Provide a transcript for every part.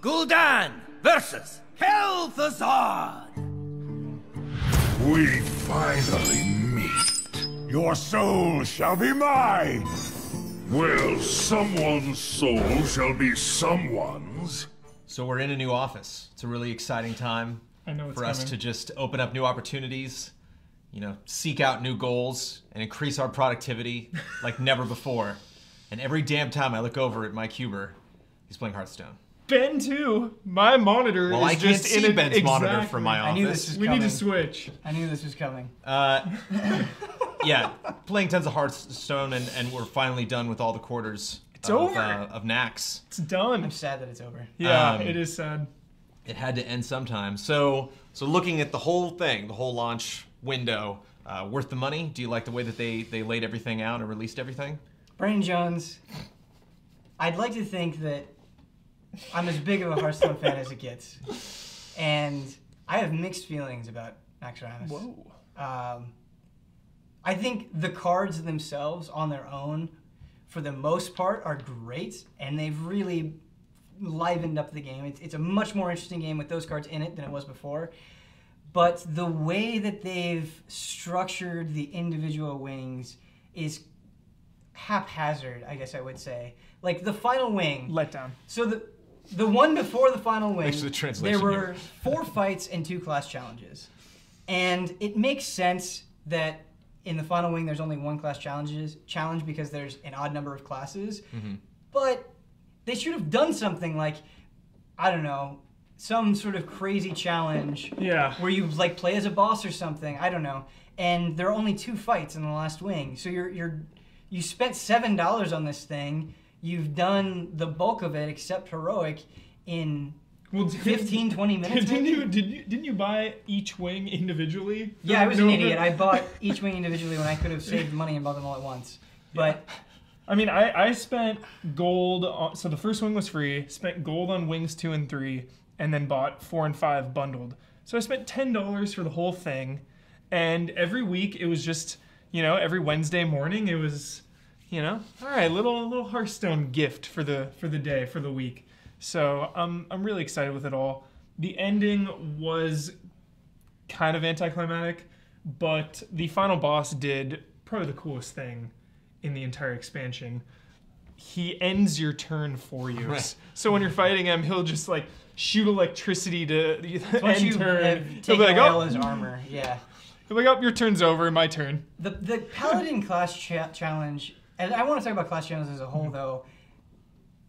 Gul'dan versus Kel'Thuzad. We finally meet. Your soul shall be mine. Well, someone's soul shall be someone's. So we're in a new office. It's a really exciting time for us to just open up new opportunities, you know, seek out new goals and increase our productivity like never before. And every damn time I look over at my cuber, he's playing Hearthstone. Ben too. My monitor well, is just in a Ben's monitor from my office. I knew this was we coming. need to switch. I knew this was coming. Yeah, playing tons of Hearthstone, and we're finally done with all the quarters of Nax. It's done. I'm sad that it's over. Yeah, it is sad. It had to end sometime. So looking at the whole thing, the whole launch window, worth the money? Do you like the way that they laid everything out and released everything? Brandon Jones, I'd like to think that I'm as big of a Hearthstone fan as it gets. And I have mixed feelings about Naxxramas. Whoa. I think the cards themselves on their own, for the most part, are great, and they've really livened up the game. It's a much more interesting game with those cards in it than it was before. But the way that they've structured the individual wings is haphazard, I guess I would say. Like the final wing. Letdown. So the one before the final wing, the translation there were 4 fights and 2 class challenges. And it makes sense that in the final wing there's only 1 class challenge because there's an odd number of classes. Mm-hmm. But they should have done something like, I don't know, some sort of crazy challenge where you like play as a boss or something, I don't know. And there are only 2 fights in the last wing. So you spent $7 on this thing. You've done the bulk of it, except Heroic, in 15, 20 minutes. Didn't you buy each wing individually? Yeah, I was an idiot. I bought each wing individually when I could have saved money and bought them all at once. But I mean, I spent gold on, so the first wing was free, spent gold on wings 2 and 3, and then bought 4 and 5 bundled. So I spent $10 for the whole thing, and every week it was just, you know, every Wednesday morning it was, you know, all right, little Hearthstone gift for the day, for the week. So I'm really excited with it all. The ending was kind of anticlimactic, but the final boss did probably the coolest thing in the entire expansion. He ends your turn for you. Right. So when you're fighting him, he'll just like shoot electricity to the once end turn. He'll be like, all his armor, yeah. He'll be like, oh, your turn's over, my turn. The Paladin class challenge, and I want to talk about class challenges as a whole, though.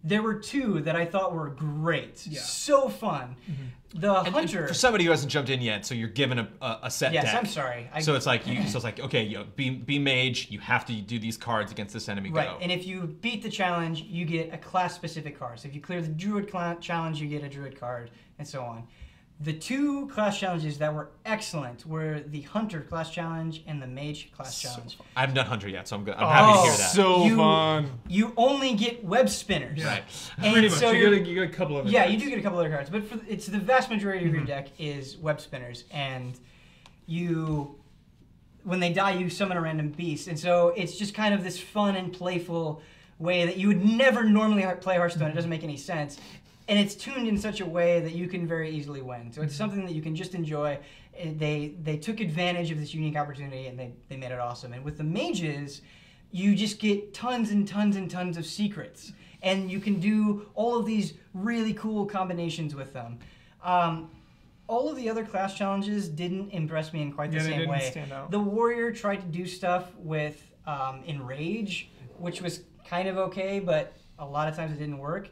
There were 2 that I thought were great. Yeah. So fun. Mm-hmm. The Hunter. And for somebody who hasn't jumped in yet, so you're given a set deck. Yes, I'm sorry. So it's like okay, be mage. You have to do these cards against this enemy. Right, Go. and if you beat the challenge, you get a class-specific card. So if you clear the Druid challenge, you get a Druid card, and so on. The 2 class challenges that were excellent were the Hunter class challenge and the Mage class challenge. I haven't done Hunter yet, so I'm happy to hear that. So fun. You only get web spinners. Yeah. Right. And pretty much. So you get a couple of you do get a couple other cards, but it's the vast majority of your deck is web spinners, and when they die, you summon a random beast, and so it's just kind of this fun and playful way that you would never normally play Hearthstone. It doesn't make any sense. And it's tuned in such a way that you can very easily win. So it's something that you can just enjoy. They took advantage of this unique opportunity, and they made it awesome. And with the mages, you just get tons and tons and tons of secrets. And you can do all of these really cool combinations with them. All of the other class challenges didn't impress me in quite the same way. Stand out. The warrior tried to do stuff with Enrage, which was kind of okay, but a lot of times it didn't work.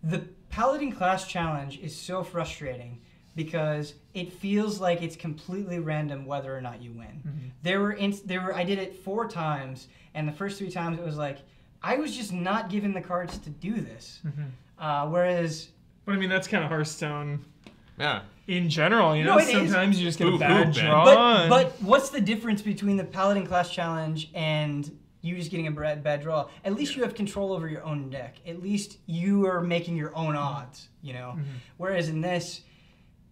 The Paladin class challenge is so frustrating because it feels like it's completely random whether or not you win. Mm-hmm. I did it 4 times, and the first 3 times it was like, I was just not given the cards to do this. Mm-hmm. Whereas... But I mean, that's kind of Hearthstone. Yeah. In general, you know, sometimes you just get a bad draw. But what's the difference between the Paladin class challenge and you just getting a bad draw? At least you have control over your own deck. At least you are making your own odds, you know? Mm-hmm. Whereas in this,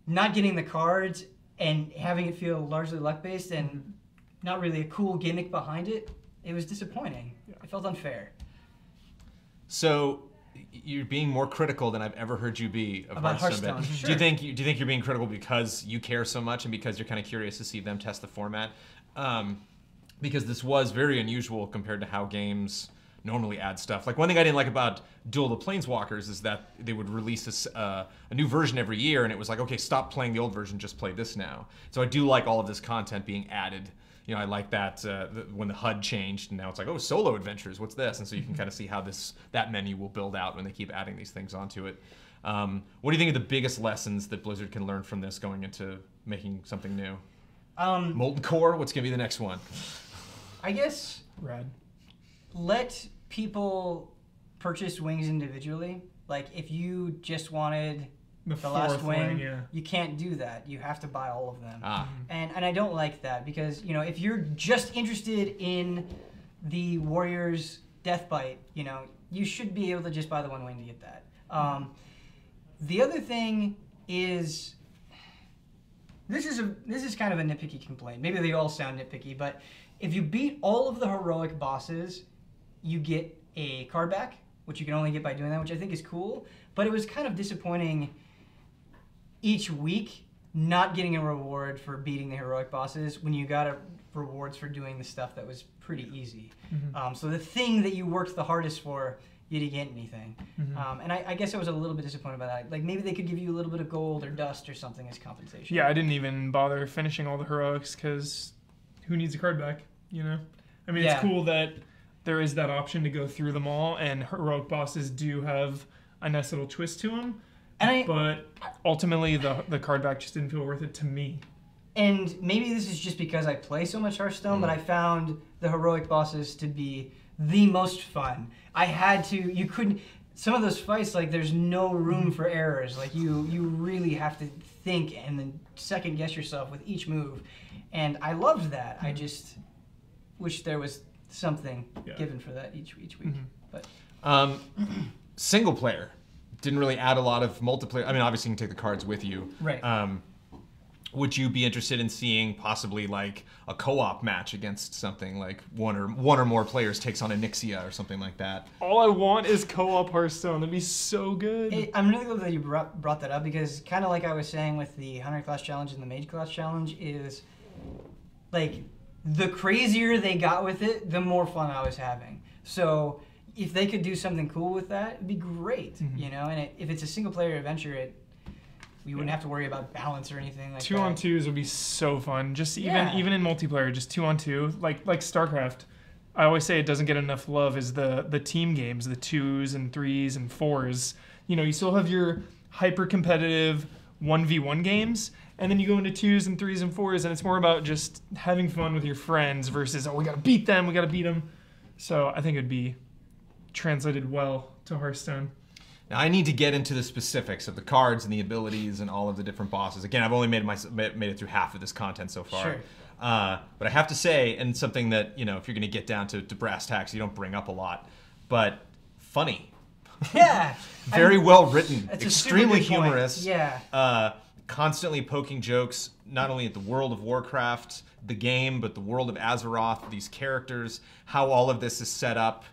not getting the cards and having it feel largely luck-based and not really a cool gimmick behind it, it was disappointing. Yeah. It felt unfair. So you're being more critical than I've ever heard you be of about Hearthstone. Sure. Do you think you're being critical because you care so much and because you're kind of curious to see them test the format? Because this was very unusual compared to how games normally add stuff. Like one thing I didn't like about Duel of the Planeswalkers is that they would release a new version every year, and it was like, okay, stop playing the old version, just play this now. So I do like all of this content being added. You know, I like that when the HUD changed, and now it's like, oh, solo adventures, what's this? And so you can kind of see how that menu will build out when they keep adding these things onto it. What do you think are the biggest lessons that Blizzard can learn from this going into making something new? Molten Core, what's going to be the next one? I guess Rad. Let people purchase wings individually. Like if you just wanted the last wing, you can't do that. You have to buy all of them. And I don't like that because, you know, if you're just interested in the Warriors Deathbite, you know, you should be able to just buy the one wing to get that. The other thing is, this is kind of a nitpicky complaint. Maybe they all sound nitpicky, but if you beat all of the heroic bosses, you get a card back, which you can only get by doing that, which I think is cool. But it was kind of disappointing each week not getting a reward for beating the heroic bosses when you got rewards for doing the stuff that was pretty easy. So the thing that you worked the hardest for, you didn't get anything. And I guess I was a little bit disappointed by that. Like maybe they could give you a little bit of gold or dust or something as compensation. Yeah, I didn't even bother finishing all the heroics because who needs a card back, you know? I mean, it's cool that there is that option to go through them all, and heroic bosses do have a nice little twist to them. But ultimately, the card back just didn't feel worth it to me. And maybe this is just because I play so much Hearthstone, but I found the heroic bosses to be the most fun. I had to, you couldn't, some of those fights, like there's no room for errors. Like you really have to think and then second guess yourself with each move. And I loved that. I just wish there was something given for that each week. But single player didn't really add a lot of multiplayer. I mean, obviously you can take the cards with you. Right. Would you be interested in seeing possibly like a co-op match against something like one or more players takes on a Nixia or something like that? All I want is co-op Hearthstone. That'd be so good. I'm really glad that you brought that up because kind of like I was saying with the Hunter class challenge and the Mage class challenge is like the crazier they got with it, the more fun I was having. So if they could do something cool with that, it'd be great, you know. And if it's a single player adventure, we wouldn't have to worry about balance or anything like that. 2-on-2s would be so fun. Just even in multiplayer, just 2-on-2, like StarCraft. I always say it doesn't get enough love is the team games, the 2s and 3s and 4s. You know, you still have your hyper competitive 1v1 games, and then you go into 2s and 3s and 4s, and it's more about just having fun with your friends versus, oh, we gotta beat them. So I think it'd be translated well to Hearthstone. Now I need to get into the specifics of the cards and the abilities and all of the different bosses. Again, I've only made it through half of this content so far. Sure. But I have to say, and something that, you know, if you're going to get down to brass tacks, you don't bring up a lot, but funny. Yeah. Very well written. Extremely humorous. Point. Yeah. Constantly poking jokes, not only at the World of Warcraft, the game, but the world of Azeroth, these characters, how all of this is set up.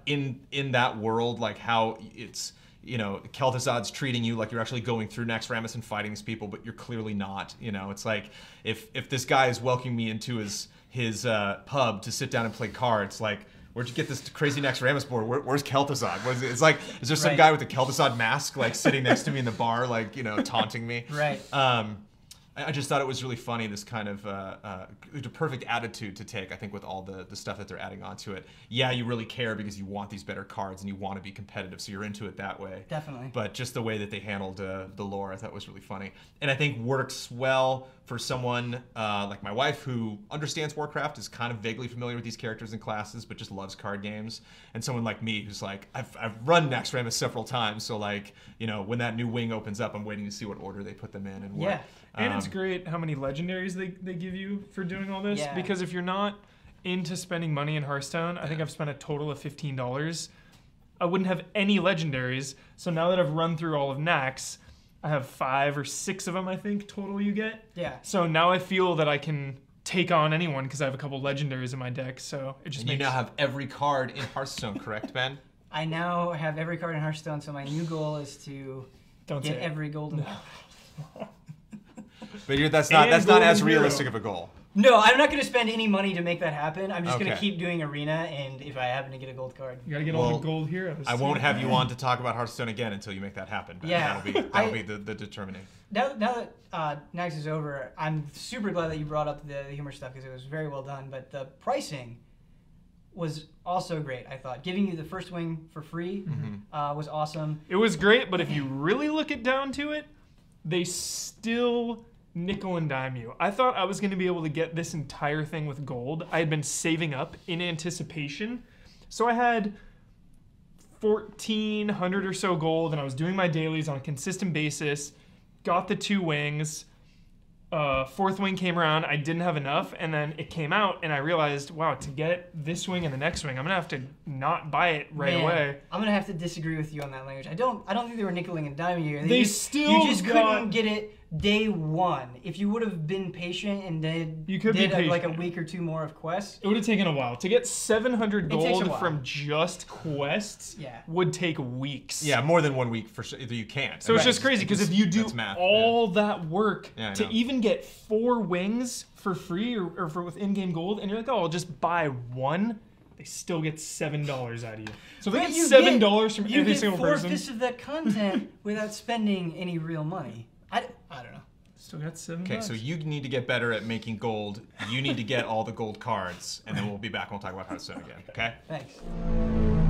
In that world, like how it's, you know, Kel'Thuzad's treating you like you're actually going through Naxxramas and fighting these people, but you're clearly not. You know, it's like if this guy is welcoming me into his pub to sit down and play cards, like, where'd you get this crazy Naxxramas board? Where's Kel'Thuzad? It's like, is there some guy with a Kel'Thuzad mask like sitting next to me in the bar, like, you know, taunting me? Right. I just thought it was really funny, this kind of the perfect attitude to take, I think, with all the stuff that they're adding onto it. Yeah, you really care because you want these better cards and you want to be competitive, so you're into it that way. Definitely. But just the way that they handled the lore, I thought was really funny. And I think works well for someone like my wife who understands Warcraft, is kind of vaguely familiar with these characters and classes, but just loves card games. And someone like me who's like, I've run Naxxramas several times, so like, you know, when that new wing opens up, I'm waiting to see what order they put them in and what. Yeah. And it's great how many legendaries they give you for doing all this. Yeah. Because if you're not into spending money in Hearthstone, I think I've spent a total of $15. I wouldn't have any legendaries. So now that I've run through all of Nax, I have 5 or 6 of them, I think, total you get. Yeah. So now I feel that I can take on anyone because I have a couple legendaries in my deck. So it just and you now have every card in Hearthstone, correct, Ben? I now have every card in Hearthstone, so my new goal is to get every golden card. But that's not as realistic of a goal. No, I'm not going to spend any money to make that happen. I'm just going to keep doing Arena, and if I happen to get a gold card. You got to get all the gold heroes. I won't have you on to talk about Hearthstone again until you make that happen. Yeah. That'll be the determining. Now that Nax is over, I'm super glad that you brought up the humor stuff because it was very well done, but the pricing was also great, I thought. Giving you the first wing for free was awesome. It was great, but if you really look it down to it, they still nickel and dime you. I thought I was going to be able to get this entire thing with gold. I had been saving up in anticipation. So I had 1,400 or so gold, and I was doing my dailies on a consistent basis. Got the 2 wings. 4th wing came around, I didn't have enough, and then it came out, and I realized, wow, to get this wing and the next wing, I'm gonna have to not buy it right away. I'm gonna have to disagree with you on that language. I don't think they were nickeling and diming you. You just couldn't get it day 1. If you would have been patient and did like a week or 2 more of quests, it would have taken a while. To get 700 gold from just quests would take weeks. Yeah, more than 1 week for sure. You can't. So it's just crazy because if you do all that work to even get 4 wings for free or for with in-game gold, and you're like, oh, I'll just buy 1. They still get $7 out of you. So they get $7 from every single person. You get 4/5 of that content without spending any real money. I don't know. Still got $7. Okay, so you need to get better at making gold. You need to get all the gold cards, and then we'll be back and we'll talk about Hearthstone again. Okay? Thanks.